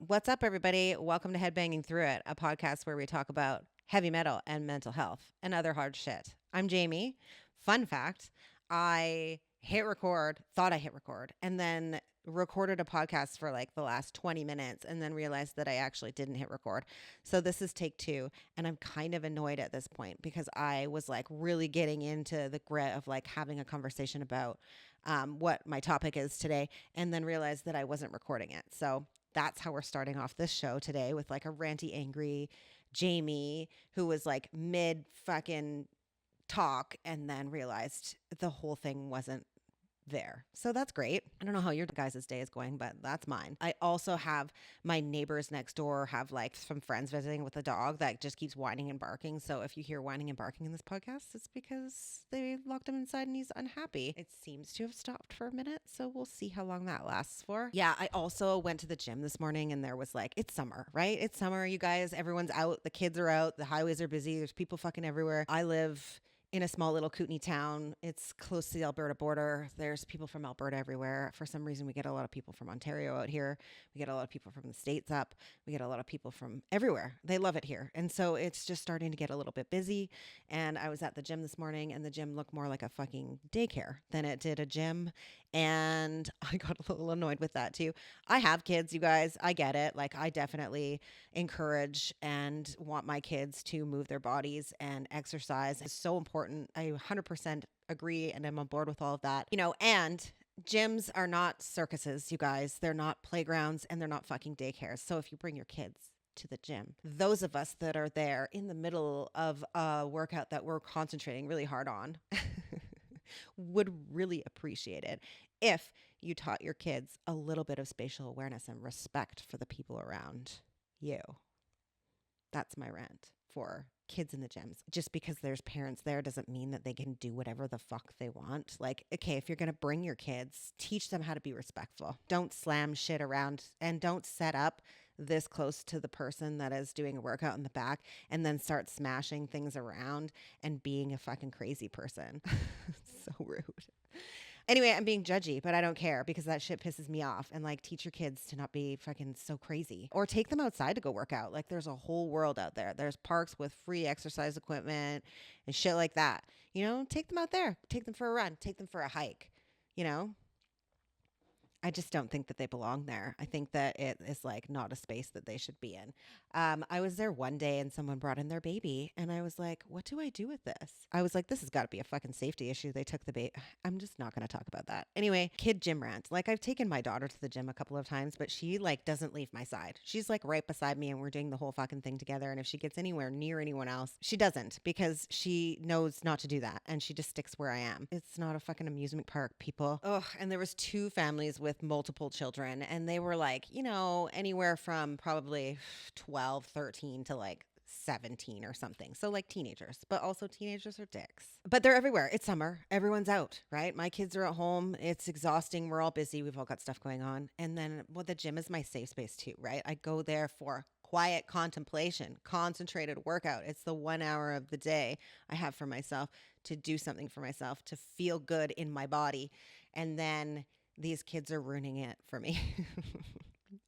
What's up, everybody? Welcome to Headbanging Through It, a podcast where we talk about heavy metal and mental health and other hard shit. I'm Jamie. Fun fact, I thought I hit record, and then recorded a podcast for like the last 20 minutes and then realized that I actually didn't hit record. So this is take 2, and I'm kind of annoyed at this point because I was like really getting into the grit of like having a conversation about what my topic is today, and then realized that I wasn't recording it. So that's how we're starting off this show today, with like a ranty, angry Jamie who was like mid fucking talk and then realized the whole thing wasn't there. So that's great. I don't know how your guys' day is going, but that's mine. I also have my neighbors next door have like some friends visiting with a dog that just keeps whining and barking. So if you hear whining and barking in this podcast, it's because they locked him inside and he's unhappy. It seems to have stopped for a minute, so we'll see how long that lasts for. Yeah, I also went to the gym this morning and there was like, it's summer, right? It's summer, you guys. Everyone's out. The kids are out. The highways are busy. There's people fucking everywhere. I live in a small little Kootenai town. It's close to the Alberta border. There's people from Alberta everywhere. For some reason, we get a lot of people from Ontario out here. We get a lot of people from the States up. We get a lot of people from everywhere. They love it here. And so it's just starting to get a little bit busy. And I was at the gym this morning, and the gym looked more like a fucking daycare than it did a gym. And I got a little annoyed with that too. I have kids, you guys. I get it. Like, I definitely encourage and want my kids to move their bodies, and exercise is so important. I 100% agree, and I'm on board with all of that. And gyms are not circuses, you guys. They're not playgrounds, and they're not fucking daycares. So if you bring your kids to the gym, those of us that are there in the middle of a workout that we're concentrating really hard on would really appreciate it if you taught your kids a little bit of spatial awareness and respect for the people around you. That's my rant for kids in the gyms. Just because there's parents there doesn't mean that they can do whatever the fuck they want. Like, okay, if you're going to bring your kids, teach them how to be respectful. Don't slam shit around, and don't set up this close to the person that is doing a workout in the back and then start smashing things around and being a fucking crazy person. So rude. Anyway, I'm being judgy, but I don't care because that shit pisses me off. And like, teach your kids to not be fucking so crazy, or take them outside to go work out. Like, there's a whole world out there. There's parks with free exercise equipment and shit like that. Take them out there, take them for a run, take them for a hike. I just don't think that they belong there. I think that it is like not a space that they should be in. I was there one day and someone brought in their baby, and I was like, what do I do with this? I was like, this has got to be a fucking safety issue. They took the baby. I'm just not going to talk about that. Anyway, kid gym rant. Like, I've taken my daughter to the gym a couple of times, but she like doesn't leave my side. She's like right beside me, and we're doing the whole fucking thing together. And if she gets anywhere near anyone else, she doesn't, because she knows not to do that. And she just sticks where I am. It's not a fucking amusement park, people. Ugh. And there was 2 families with multiple children, and they were like, anywhere from probably 12, 13 to like 17 or something. So like teenagers, but also teenagers are dicks. But they're everywhere. It's summer. Everyone's out, right? My kids are at home. It's exhausting. We're all busy. We've all got stuff going on. And then, the gym is my safe space too, right? I go there for quiet contemplation, concentrated workout. It's the 1 hour of the day I have for myself to do something for myself, to feel good in my body. And then these kids are ruining it for me.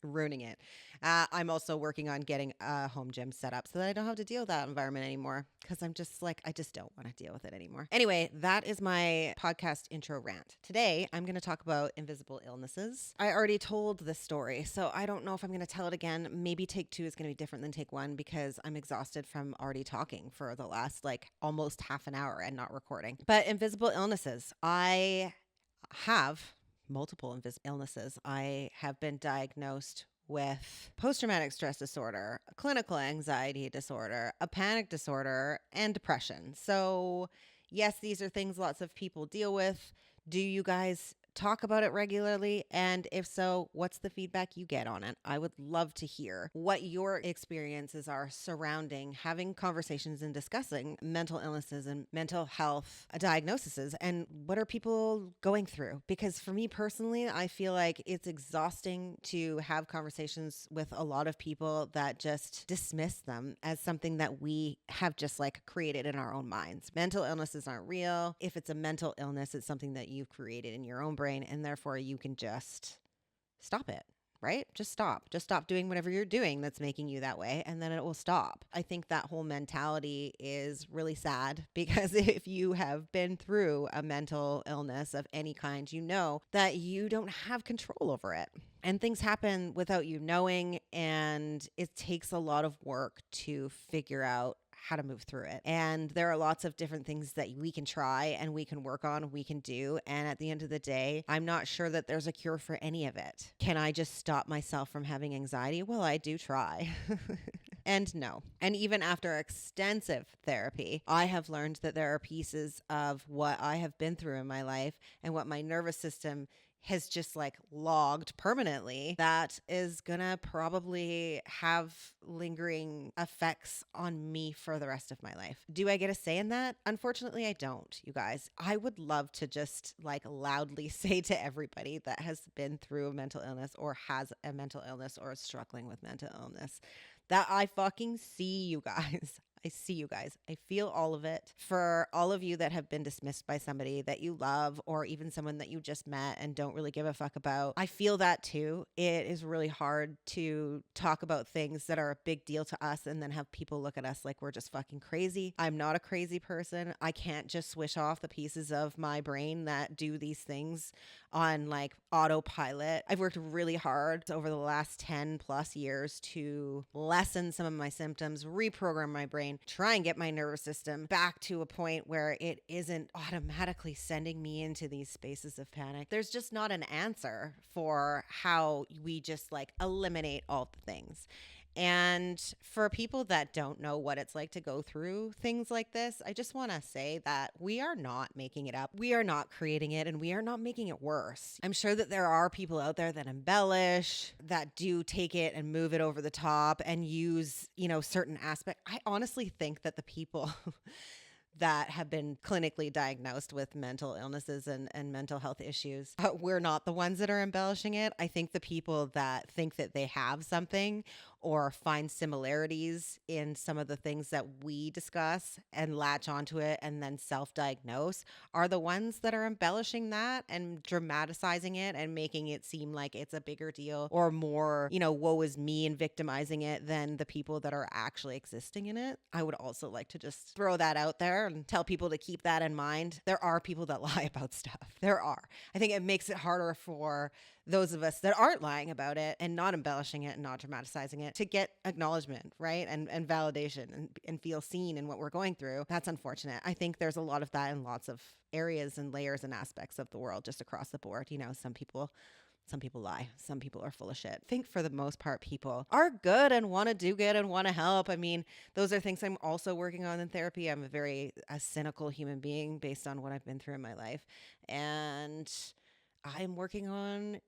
Ruining it. I'm also working on getting a home gym set up so that I don't have to deal with that environment anymore, because I'm just like, I just don't want to deal with it anymore. Anyway, that is my podcast intro rant. Today, I'm going to talk about invisible illnesses. I already told this story, so I don't know if I'm going to tell it again. Maybe take 2 is going to be different than take 1, because I'm exhausted from already talking for the last like almost half an hour and not recording. But invisible illnesses, I have multiple invisible illnesses. I have been diagnosed with post-traumatic stress disorder, a clinical anxiety disorder, a panic disorder, and depression. So yes, these are things lots of people deal with. Do you guys talk about it regularly? And if so, what's the feedback you get on it? I would love to hear what your experiences are surrounding having conversations and discussing mental illnesses and mental health diagnoses, and what are people going through? Because for me personally, I feel like it's exhausting to have conversations with a lot of people that just dismiss them as something that we have just like created in our own minds. Mental illnesses aren't real. If it's a mental illness, it's something that you've created in your own brain, and therefore you can just stop it, right? Just stop. Just stop doing whatever you're doing that's making you that way, and then it will stop. I think that whole mentality is really sad because if you have been through a mental illness of any kind, you know that you don't have control over it. And things happen without you knowing, and it takes a lot of work to figure out how to move through it. And there are lots of different things that we can try and we can work on, we can do. And at the end of the day, I'm not sure that there's a cure for any of it. Can I just stop myself from having anxiety? Well, I do try. And no. And even after extensive therapy, I have learned that there are pieces of what I have been through in my life and what my nervous system has just like logged permanently that is gonna probably have lingering effects on me for the rest of my life. Do I get a say in that? Unfortunately, I don't, you guys. I would love to just like loudly say to everybody that has been through a mental illness or has a mental illness or is struggling with mental illness that I fucking see you guys. I see you guys. I feel all of it. For all of you that have been dismissed by somebody that you love or even someone that you just met and don't really give a fuck about, I feel that too. It is really hard to talk about things that are a big deal to us and then have people look at us like we're just fucking crazy. I'm not a crazy person. I can't just swish off the pieces of my brain that do these things on like autopilot. I've worked really hard over the last 10 plus years to lessen some of my symptoms, reprogram my brain, try and get my nervous system back to a point where it isn't automatically sending me into these spaces of panic. There's just not an answer for how we just like eliminate all the things. And for people that don't know what it's like to go through things like this, I just want to say that we are not making it up. We are not creating it, and we are not making it worse. I'm sure that there are people out there that embellish, that do take it and move it over the top and use, certain aspects. I honestly think that the people that have been clinically diagnosed with mental illnesses and mental health issues, we're not the ones that are embellishing it. I think the people that think that they have something or find similarities in some of the things that we discuss and latch onto it and then self-diagnose are the ones that are embellishing that and dramatizing it and making it seem like it's a bigger deal or more, woe is me and victimizing it than the people that are actually existing in it. I would also like to just throw that out there and tell people to keep that in mind. There are people that lie about stuff. There are. I think it makes it harder for those of us that aren't lying about it and not embellishing it and not dramatizing it to get acknowledgement, right? And validation and feel seen in what we're going through. That's unfortunate. I think there's a lot of that in lots of areas and layers and aspects of the world just across the board. Some people lie. Some people are full of shit. I think for the most part, people are good and want to do good and want to help. I mean, those are things I'm also working on in therapy. I'm a cynical human being based on what I've been through in my life. And I'm working on,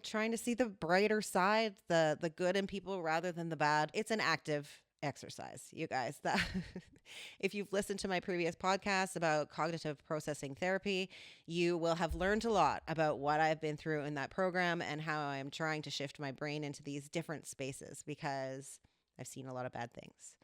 trying to see the brighter side, the good in people rather than the bad. It's an active exercise, you guys. That if you've listened to my previous podcast about cognitive processing therapy, you will have learned a lot about what I've been through in that program and how I'm trying to shift my brain into these different spaces because I've seen a lot of bad things.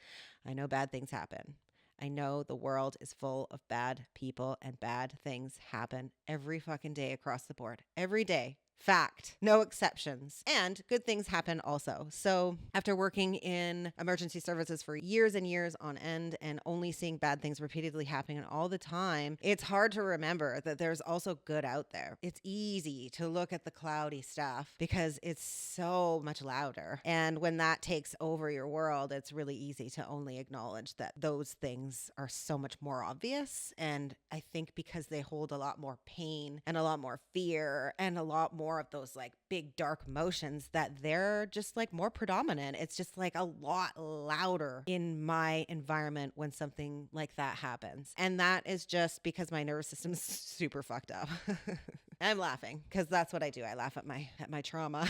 I know bad things happen. I know the world is full of bad people and bad things happen every fucking day across the board. Every day. Fact. No exceptions. And good things happen also. So after working in emergency services for years and years on end and only seeing bad things repeatedly happening all the time, it's hard to remember that there's also good out there. It's easy to look at the cloudy stuff because it's so much louder. And when that takes over your world, it's really easy to only acknowledge that those things are so much more obvious. And I think because they hold a lot more pain and a lot more fear and a lot more of those like big dark emotions that they're just like more predominant. It's just like a lot louder in my environment when something like that happens. And that is just because my nervous system is super fucked up. I'm laughing because that's what I do. I laugh at my trauma.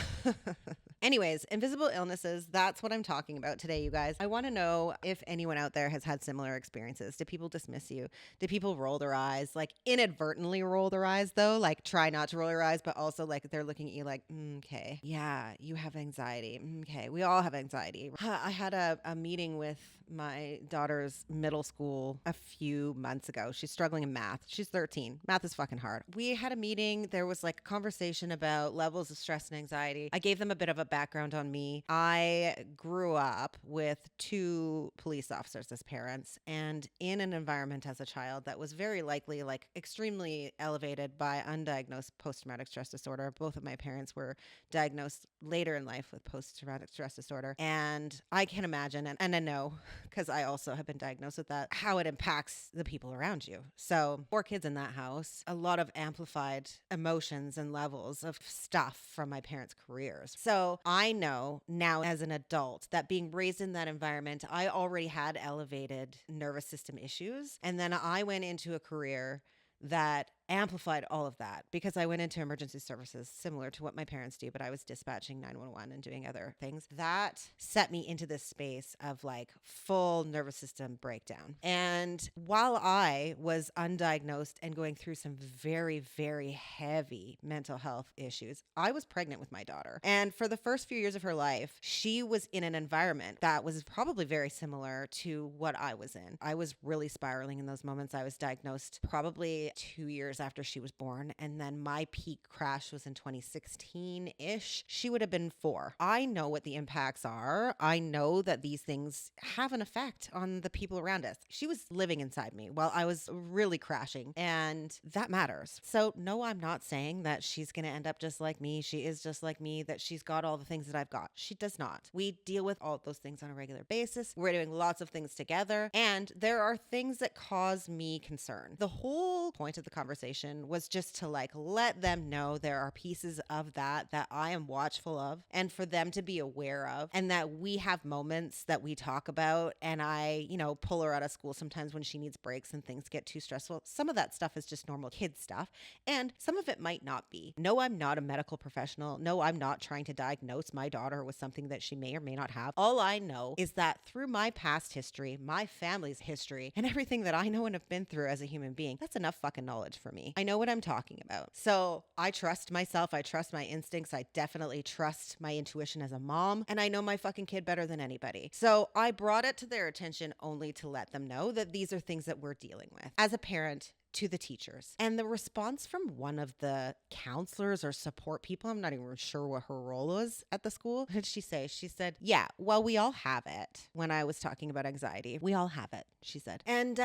Anyways, invisible illnesses, that's what I'm talking about today, you guys. I want to know if anyone out there has had similar experiences. Do people dismiss you? Do people roll their eyes? Like inadvertently roll their eyes though? Like try not to roll your eyes, but also like they're looking at you like, okay, yeah, you have anxiety. Okay, we all have anxiety. I had a meeting with my daughter's middle school a few months ago. She's struggling in math. She's 13. Math is fucking hard. We had a meeting. There was like a conversation about levels of stress and anxiety. I gave them a bit of a background on me. I grew up with 2 police officers as parents and in an environment as a child that was very likely like extremely elevated by undiagnosed post-traumatic stress disorder. Both of my parents were diagnosed later in life with post-traumatic stress disorder. And I can imagine, and I know, because I also have been diagnosed with that, how it impacts the people around you. So 4 kids in that house, a lot of amplified emotions and levels of stuff from my parents' careers. So I know now as an adult that being raised in that environment, I already had elevated nervous system issues. And then I went into a career that amplified all of that because I went into emergency services similar to what my parents do, but I was dispatching 911 and doing other things. That set me into this space of like full nervous system breakdown. And while I was undiagnosed and going through some very, very heavy mental health issues, I was pregnant with my daughter. And for the first few years of her life, she was in an environment that was probably very similar to what I was in. I was really spiraling in those moments. I was diagnosed probably 2 years after she was born. And then my peak crash was in 2016-ish. She would have been 4. I know what the impacts are. I know that these things have an effect on the people around us. She was living inside me while I was really crashing, and that matters. So no, I'm not saying that she's going to end up just like me. She is just like me, that she's got all the things that I've got. She does not. We deal with all of those things on a regular basis. We're doing lots of things together, and there are things that cause me concern. The whole point of the conversation was just to like let them know there are pieces of that I am watchful of, and for them to be aware of, and that we have moments that we talk about, and I, pull her out of school sometimes when she needs breaks and things get too stressful. Some of that stuff is just normal kid stuff, and some of it might not be. No, I'm not a medical professional. No, I'm not trying to diagnose my daughter with something that she may or may not have. All I know is that through my past history, my family's history, and everything that I know and have been through as a human being, that's enough fucking knowledge for me. I know what I'm talking about. So I trust myself. I trust my instincts. I definitely trust my intuition as a mom. And I know my fucking kid better than anybody. So I brought it to their attention only to let them know that these are things that we're dealing with as a parent to the teachers. And the response from one of the counselors or support people, I'm not even sure what her role was at the school. What did she say? She said, yeah, well, we all have it. When I was talking about anxiety, we all have it, she said. And,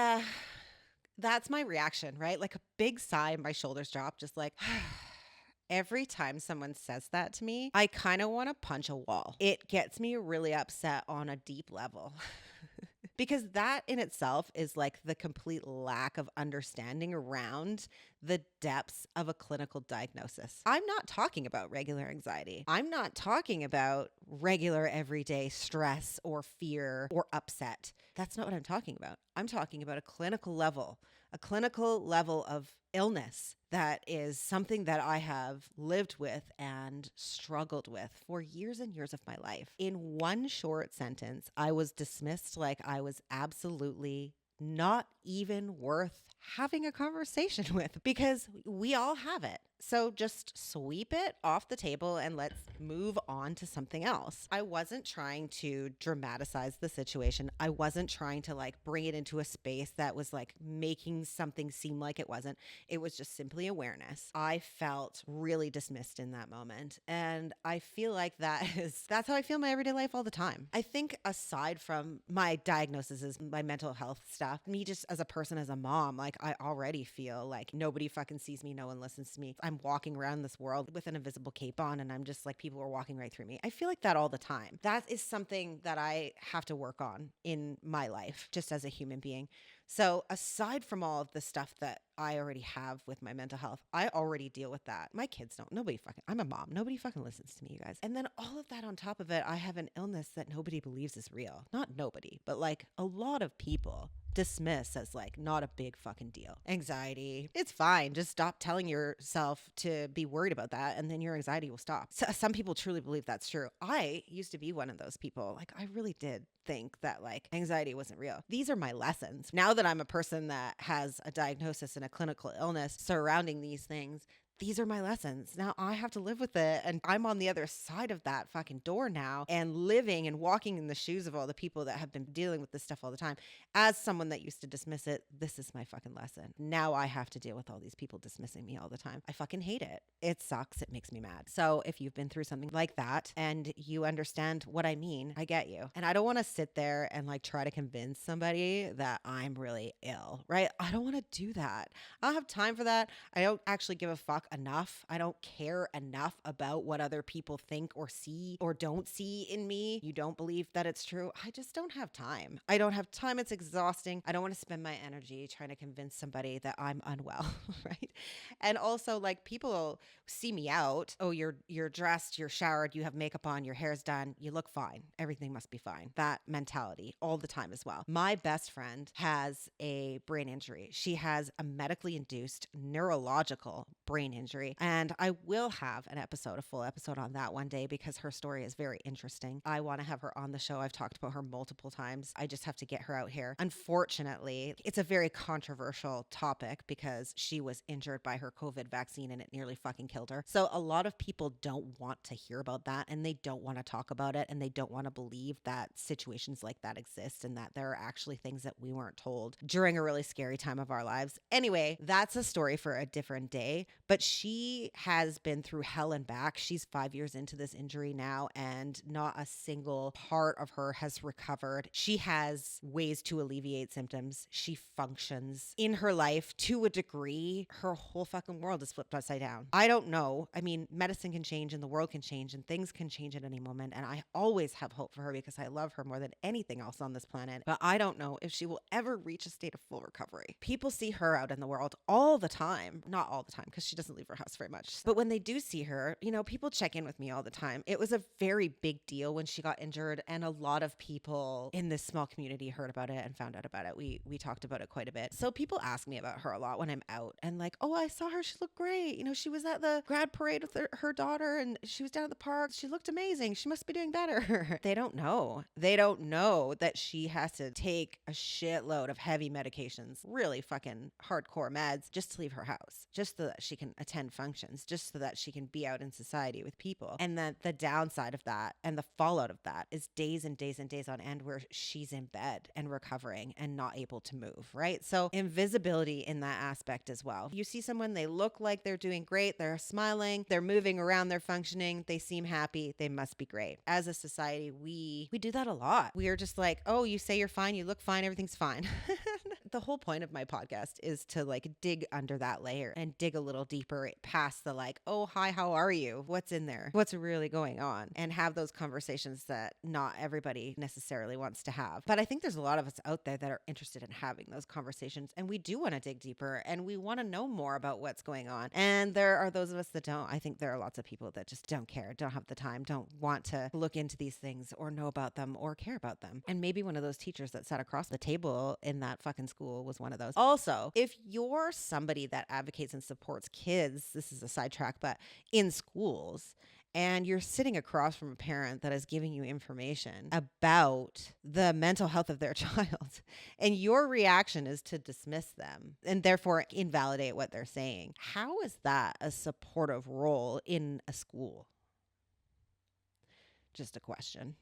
that's my reaction, right? Like a big sigh, my shoulders drop, just like, every time someone says that to me, I kind of want to punch a wall. It gets me really upset on a deep level. Because that in itself is like the complete lack of understanding around the depths of a clinical diagnosis. I'm not talking about regular anxiety. I'm not talking about regular everyday stress or fear or upset. That's not what I'm talking about. I'm talking about a clinical level of illness that is something that I have lived with and struggled with for years and years of my life. In one short sentence, I was dismissed like I was absolutely not even worth having a conversation with, because we all have it. So just sweep it off the table and let's move on to something else. I wasn't trying to dramatize the situation. I wasn't trying to like bring it into a space that was like making something seem like it wasn't. It was just simply awareness. I felt really dismissed in that moment. And I feel like that's how I feel in my everyday life all the time. I think aside from my diagnoses, my mental health stuff, me just as a person, as a mom, like I already feel like nobody fucking sees me. No one listens to me. I'm walking around this world with an invisible cape on and I'm just like, people are walking right through me. I feel like that all the time. That is something that I have to work on in my life, just as a human being. So aside from all of the stuff that I already have with my mental health, I already deal with that. My kids don't. I'm a mom. Nobody fucking listens to me, you guys. And then all of that on top of it, I have an illness that nobody believes is real. Not nobody, but like a lot of people dismiss as like not a big fucking deal. Anxiety, it's fine. Just stop telling yourself to be worried about that, and then your anxiety will stop. So some people truly believe that's true. I used to be one of those people. Like, I really did think that like anxiety wasn't real. These are my lessons. Now that I'm a person that has a diagnosis and a clinical illness surrounding these things, these are my lessons. Now I have to live with it. And I'm on the other side of that fucking door now and living and walking in the shoes of all the people that have been dealing with this stuff all the time. As someone that used to dismiss it, this is my fucking lesson. Now I have to deal with all these people dismissing me all the time. I fucking hate it. It sucks. It makes me mad. So if you've been through something like that and you understand what I mean, I get you. And I don't want to sit there and like try to convince somebody that I'm really ill, right? I don't want to do that. I don't have time for that. I don't actually give a fuck enough. I don't care enough about what other people think or see or don't see in me. You don't believe that it's true. I just don't have time. I don't have time. It's exhausting. I don't want to spend my energy trying to convince somebody that I'm unwell, right? And also, like, people see me out. Oh, you're dressed, you're showered, you have makeup on, your hair's done, you look fine. Everything must be fine. That mentality all the time as well. My best friend has a brain injury. She has a medically induced neurological brain injury. And I will have a full episode on that one day because her story is very interesting. I want to have her on the show. I've talked about her multiple times. I just have to get her out here. Unfortunately, it's a very controversial topic because she was injured by her COVID vaccine and it nearly fucking killed her. So a lot of people don't want to hear about that and they don't want to talk about it and they don't want to believe that situations like that exist and that there are actually things that we weren't told during a really scary time of our lives. Anyway, that's a story for a different day, but she has been through hell and back. She's 5 years into this injury now and not a single part of her has recovered. She has ways to alleviate symptoms. She functions in her life to a degree. Her whole fucking world is flipped upside down. I don't know. I mean, medicine can change and the world can change and things can change at any moment. And I always have hope for her because I love her more than anything else on this planet. But I don't know if she will ever reach a state of full recovery. People see her out in the world all the time. Not all the time because she doesn't leave her house very much. But when they do see her, you know, people check in with me all the time. It was a very big deal when she got injured and a lot of people in this small community heard about it and found out about it. We talked about it quite a bit. So people ask me about her a lot when I'm out and like, oh, I saw her. She looked great. You know, she was at the grad parade with her daughter and she was down at the park. She looked amazing. She must be doing better. They don't know. They don't know that she has to take a shitload of heavy medications, really fucking hardcore meds, just to leave her house, just so that she can attend functions, just so that she can be out in society with people. And then the downside of that and the fallout of that is days and days and days on end where she's in bed and recovering and not able to move, right? So invisibility in that aspect as well. You see someone, they look like they're doing great, they're smiling, they're moving around, they're functioning, they seem happy, they must be great. As a society, we do that a lot. We are just like, oh, you say you're fine, you look fine, everything's fine. The whole point of my podcast is to like dig under that layer and dig a little deeper past the like, oh, hi, how are you? What's in there? What's really going on? And have those conversations that not everybody necessarily wants to have. But I think there's a lot of us out there that are interested in having those conversations and we do want to dig deeper and we want to know more about what's going on. And there are those of us that don't. I think there are lots of people that just don't care, don't have the time, don't want to look into these things or know about them or care about them. And maybe one of those teachers that sat across the table in that fucking school was one of those. Also, if you're somebody that advocates and supports kids, this is a sidetrack, but in schools, and you're sitting across from a parent that is giving you information about the mental health of their child, and your reaction is to dismiss them and therefore invalidate what they're saying, how is that a supportive role in a school? Just a question.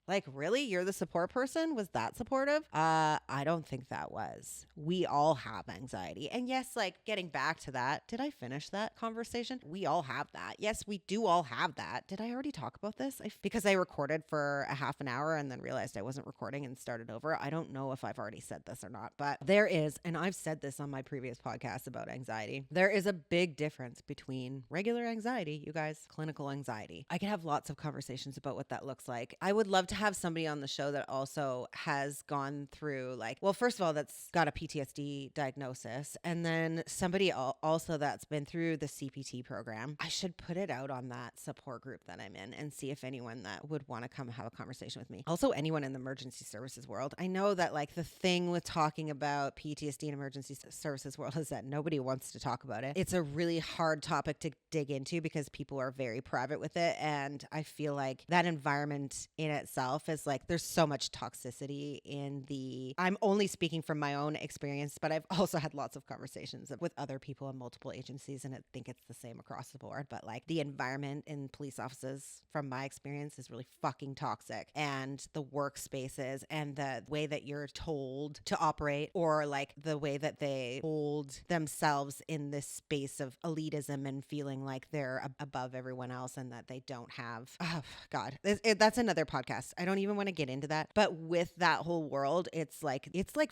Like, really? You're the support person? Was that supportive? I don't think that was. We all have anxiety. And yes, like getting back to that, did I finish that conversation? We all have that. Yes, we do all have that. Did I already talk about this? Because I recorded for a half an hour and then realized I wasn't recording and started over. I don't know if I've already said this or not, but there is, and I've said this on my previous podcast about anxiety, there is a big difference between regular anxiety, you guys, clinical anxiety. I could have lots of conversations about what that looks like. I would love to have somebody on the show that also has gone through like, well, first of all, that's got a PTSD diagnosis. And then somebody also that's been through the CPT program. I should put it out on that support group that I'm in and see if anyone that would want to come have a conversation with me. Also, anyone in the emergency services world. I know that like the thing with talking about PTSD in emergency services world is that nobody wants to talk about it. It's a really hard topic to dig into because people are very private with it. And I feel like that environment in itself is like, there's so much toxicity in the, I'm only speaking from my own experience, but I've also had lots of conversations with other people in multiple agencies. And I think it's the same across the board, but like the environment in police offices from my experience is really fucking toxic, and the workspaces and the way that you're told to operate, or like the way that they hold themselves in this space of elitism and feeling like they're above everyone else and that they don't have, oh God, that's another podcast. I don't even want to get into that. But with that whole world, it's like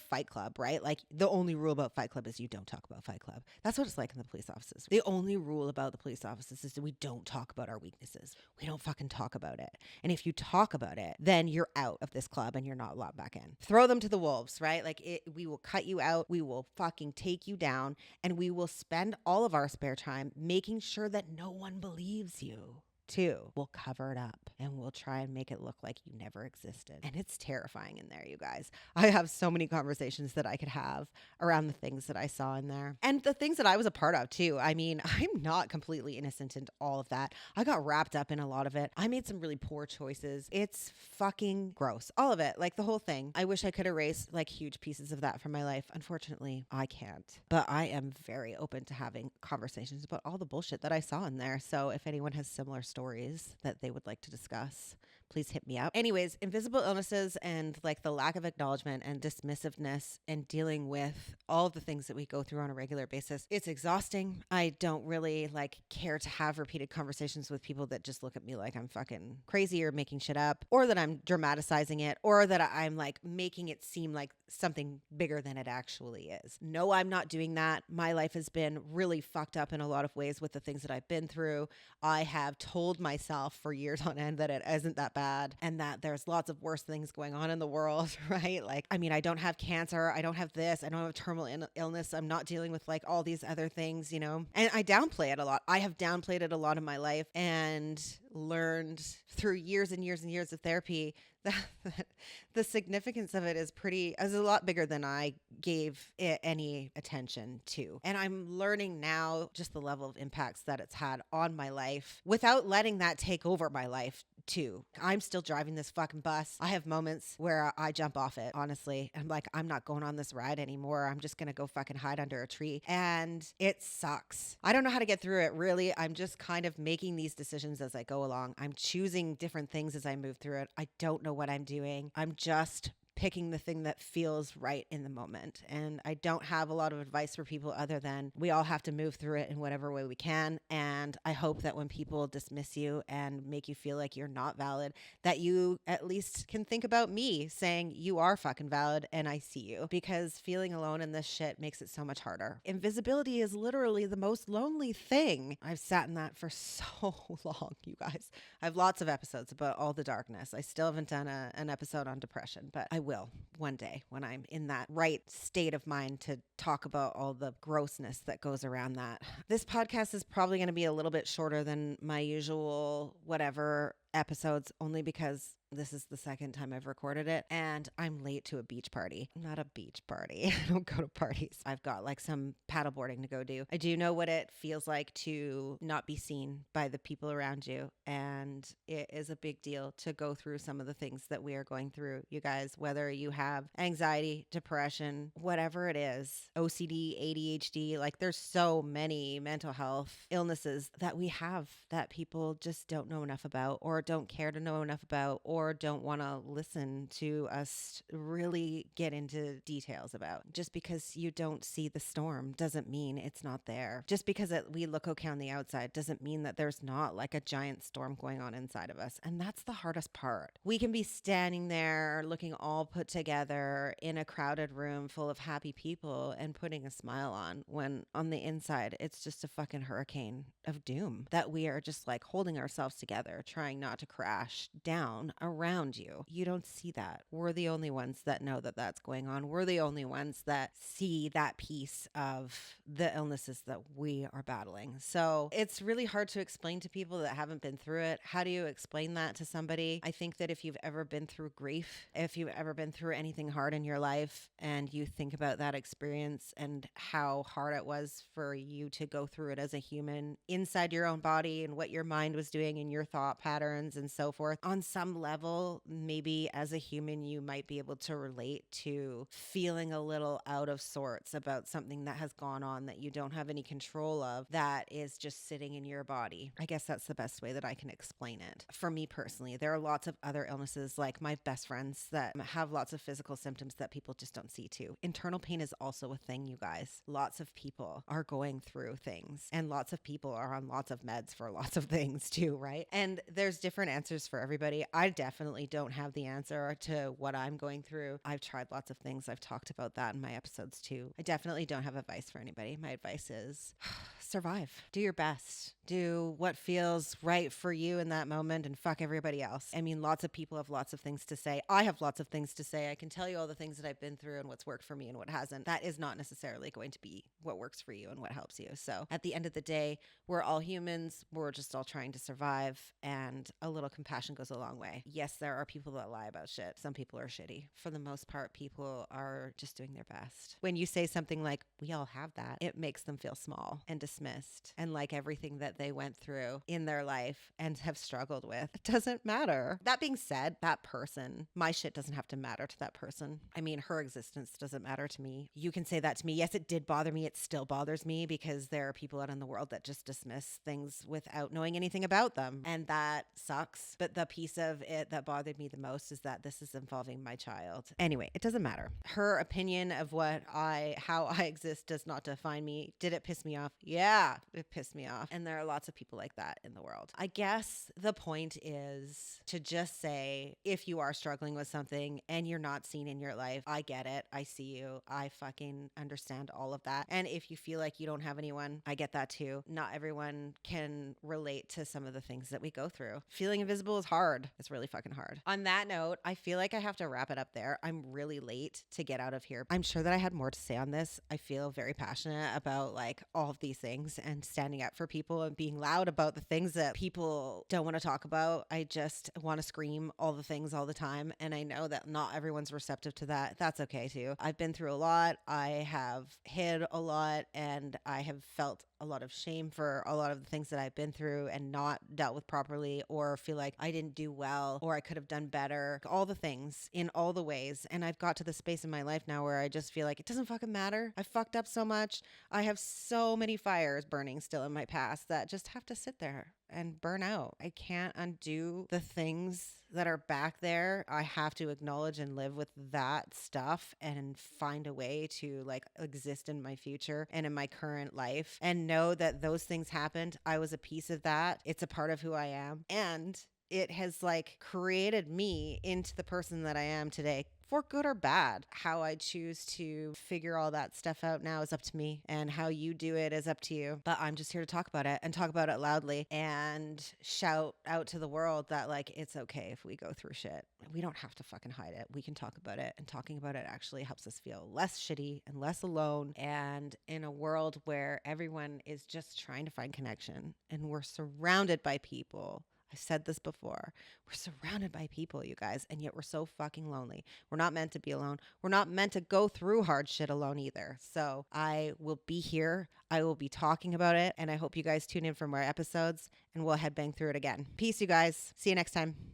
Fight Club, right? Like the only rule about Fight Club is you don't talk about Fight Club. That's what it's like in the police offices. The only rule about the police offices is that we don't talk about our weaknesses. We don't fucking talk about it. And if you talk about it, then you're out of this club and you're not allowed back in. Throw them to the wolves, right? Like we will cut you out. We will fucking take you down, and we will spend all of our spare time making sure that no one believes you. Too, we'll cover it up and we'll try and make it look like you never existed. And it's terrifying in there, you guys. I have so many conversations that I could have around the things that I saw in there and the things that I was a part of too. I mean, I'm not completely innocent in all of that. I got wrapped up in a lot of it. I made some really poor choices. It's fucking gross. All of it, like the whole thing. I wish I could erase like huge pieces of that from my life. Unfortunately, I can't. But I am very open to having conversations about all the bullshit that I saw in there. So if anyone has similar stories that they would like to discuss, please hit me up. Anyways, invisible illnesses and like the lack of acknowledgement and dismissiveness and dealing with all of the things that we go through on a regular basis. It's exhausting. I don't really like care to have repeated conversations with people that just look at me like I'm fucking crazy or making shit up, or that I'm dramatizing it, or that I'm like making it seem like something bigger than it actually is. No, I'm not doing that. My life has been really fucked up in a lot of ways with the things that I've been through. I have told myself for years on end that it isn't that bad and that there's lots of worse things going on in the world, right? Like, I mean, I don't have cancer. I don't have this. I don't have terminal illness. I'm not dealing with like all these other things, you know, and I downplay it a lot. I have downplayed it a lot in my life and learned through years and years and years of therapy that the significance of it is a lot bigger than I gave it any attention to. And I'm learning now just the level of impacts that it's had on my life without letting that take over my life too. I'm still driving this fucking bus. I have moments where I jump off it, honestly. I'm like, I'm not going on this ride anymore. I'm just going to go fucking hide under a tree. And it sucks. I don't know how to get through it, really. I'm just kind of making these decisions as I go along. I'm choosing different things as I move through it. I don't know what I'm doing. I'm just picking the thing that feels right in the moment. And I don't have a lot of advice for people other than we all have to move through it in whatever way we can. And I hope that when people dismiss you and make you feel like you're not valid, that you at least can think about me saying you are fucking valid and I see you, because feeling alone in this shit makes it so much harder. Invisibility is literally the most lonely thing. I've sat in that for so long, you guys. I have lots of episodes about all the darkness. I still haven't done an episode on depression, but I will one day when I'm in that right state of mind to talk about all the grossness that goes around that. This podcast is probably going to be a little bit shorter than my usual whatever episodes, only because this is the second time I've recorded it and I'm late to a beach party. Not a beach party. I don't go to parties. I've got like some paddleboarding to go do. I do know what it feels like to not be seen by the people around you, and it is a big deal to go through some of the things that we are going through, you guys, whether you have anxiety, depression, whatever it is, OCD, ADHD, like there's so many mental health illnesses that we have that people just don't know enough about, or don't care to know enough about, or don't want to listen to us really get into details about. Just because you don't see the storm doesn't mean it's not there. Just because we look okay on the outside doesn't mean that there's not like a giant storm going on inside of us. And that's the hardest part. We can be standing there looking all put together in a crowded room full of happy people and putting a smile on, when on the inside it's just a fucking hurricane of doom that we are just like holding ourselves together, trying not not to crash down around you. You don't see that. We're the only ones that know that that's going on. We're the only ones that see that piece of the illnesses that we are battling. So it's really hard to explain to people that haven't been through it. How do you explain that to somebody? I think that if you've ever been through grief, if you've ever been through anything hard in your life, and you think about that experience and how hard it was for you to go through it as a human inside your own body and what your mind was doing and your thought patterns and so forth, on some level, maybe as a human, you might be able to relate to feeling a little out of sorts about something that has gone on that you don't have any control of, that is just sitting in your body. I guess that's the best way that I can explain it. For me personally, there are lots of other illnesses, like my best friends that have lots of physical symptoms that people just don't see too. Internal pain is also a thing, you guys. Lots of people are going through things, and lots of people are on lots of meds for lots of things too, right? And there's different answers for everybody. I definitely don't have the answer to what I'm going through. I've tried lots of things. I've talked about that in my episodes too. I definitely don't have advice for anybody. My advice is survive. Do your best. Do what feels right for you in that moment, and fuck everybody else. I mean, lots of people have lots of things to say. I have lots of things to say. I can tell you all the things that I've been through and what's worked for me and what hasn't. That is not necessarily going to be what works for you and what helps you. So at the end of the day, we're all humans. We're just all trying to survive, and a little compassion goes a long way. Yes, there are people that lie about shit. Some people are shitty. For the most part, people are just doing their best. When you say something like, we all have that, it makes them feel small and dismissed, and like everything that they went through in their life and have struggled with, it doesn't matter. That being said, that person, my shit doesn't have to matter to that person. I mean, her existence doesn't matter to me. You can say that to me. Yes, it did bother me. It still bothers me, because there are people out in the world that just dismiss things without knowing anything about them. And that sucks. But the piece of it that bothered me the most is that this is involving my child. Anyway, it doesn't matter. Her opinion of how I exist does not define me. Did it piss me off? Yeah, it pissed me off. And there are lots of people like that in the world. I guess the point is to just say, if you are struggling with something and you're not seen in your life, I get it. I see you. I fucking understand all of that. And if you feel like you don't have anyone, I get that too. Not everyone can relate to some of the things that we go through. Feeling invisible is hard. It's really fucking hard. On that note, I feel like I have to wrap it up there. I'm really late to get out of here. I'm sure that I had more to say on this. I feel very passionate about like all of these things and standing up for people and being loud about the things that people don't want to talk about. I just want to scream all the things all the time. And I know that not everyone's receptive to that. That's okay too. I've been through a lot. I have hid a lot, and I have felt a lot of shame for a lot of the things that I've been through and not dealt with properly, or feel like I didn't do well, or I could have done better, all the things in all the ways. And I've got to the space in my life now where I just feel like it doesn't fucking matter. I fucked up so much. I have so many fires burning still in my past that just have to sit there and burn out. I can't undo the things that are back there. I have to acknowledge and live with that stuff and find a way to like exist in my future and in my current life, and know that those things happened. I was a piece of that. It's a part of who I am. And it has like created me into the person that I am today, for good or bad. How I choose to figure all that stuff out now is up to me, and how you do it is up to you. But I'm just here to talk about it, and talk about it loudly, and shout out to the world that like, it's okay if we go through shit. We don't have to fucking hide it. We can talk about it, and talking about it actually helps us feel less shitty and less alone. And in a world where everyone is just trying to find connection, and we're surrounded by people. I've said this before. We're surrounded by people, you guys, and yet we're so fucking lonely. We're not meant to be alone. We're not meant to go through hard shit alone either. So I will be here. I will be talking about it, and I hope you guys tune in for more episodes, and we'll headbang through it again. Peace, you guys. See you next time.